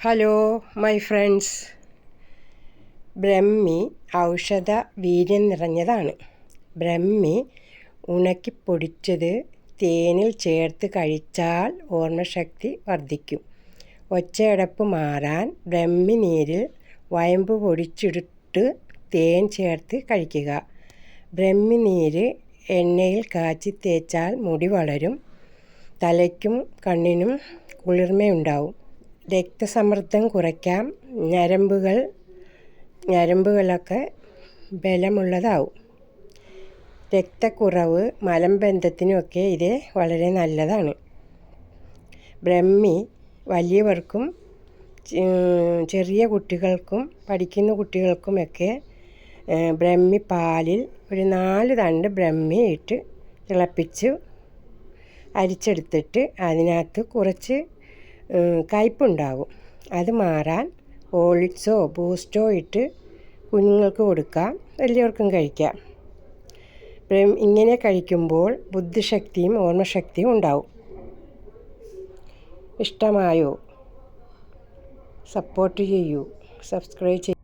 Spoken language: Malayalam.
Hello my friends. ബ്രഹ്മി ഔഷധ വീര്യം നിറഞ്ഞതാണ്. ബ്രഹ്മി ഉണക്കിപ്പൊടിച്ചത് തേനിൽ ചേർത്ത് കഴിച്ചാൽ ഓർമ്മശക്തി വർദ്ധിക്കും. ഒച്ചയടപ്പ് മാറാൻ ബ്രഹ്മി നീരിൽ വയമ്പ് പൊടിച്ചിട്ട് തേൻ ചേർത്ത് കഴിക്കുക. ബ്രഹ്മി നീര് എണ്ണയിൽ കാച്ചി തേച്ചാൽ മുടി വളരും. തലയ്ക്കും കണ്ണിനും കുളിർമയുണ്ടാവും. രക്തസമ്മർദ്ദം കുറയ്ക്കാം. ഞരമ്പുകളൊക്കെ ബലമുള്ളതാവും. രക്തക്കുറവ്, മലബന്ധത്തിനുമൊക്കെ ഇത് വളരെ നല്ലതാണ്. ബ്രഹ്മി വലിയവർക്കും ചെറിയ കുട്ടികൾക്കും പഠിക്കുന്ന കുട്ടികൾക്കുമൊക്കെ ബ്രഹ്മി പാലിൽ ഒരു 4 തണ്ട് ബ്രഹ്മി ഇട്ട് തിളപ്പിച്ച് അരിച്ചെടുത്തിട്ട് അതിനകത്ത് കുറച്ച് കയ്പുണ്ടാകും. അത് മാറാൻ ഹോർലിക്സോ ബൂസ്റ്റോ ഇട്ട് കുഞ്ഞുങ്ങൾക്ക് കൊടുക്കാം, വലിയവർക്കും കഴിക്കാം. ഇങ്ങനെ കഴിക്കുമ്പോൾ ബുദ്ധിശക്തിയും ഓർമ്മശക്തിയും ഉണ്ടാവും. ഇഷ്ടമായോ? സപ്പോർട്ട് ചെയ്യൂ, സബ്സ്ക്രൈബ് ചെയ്യൂ.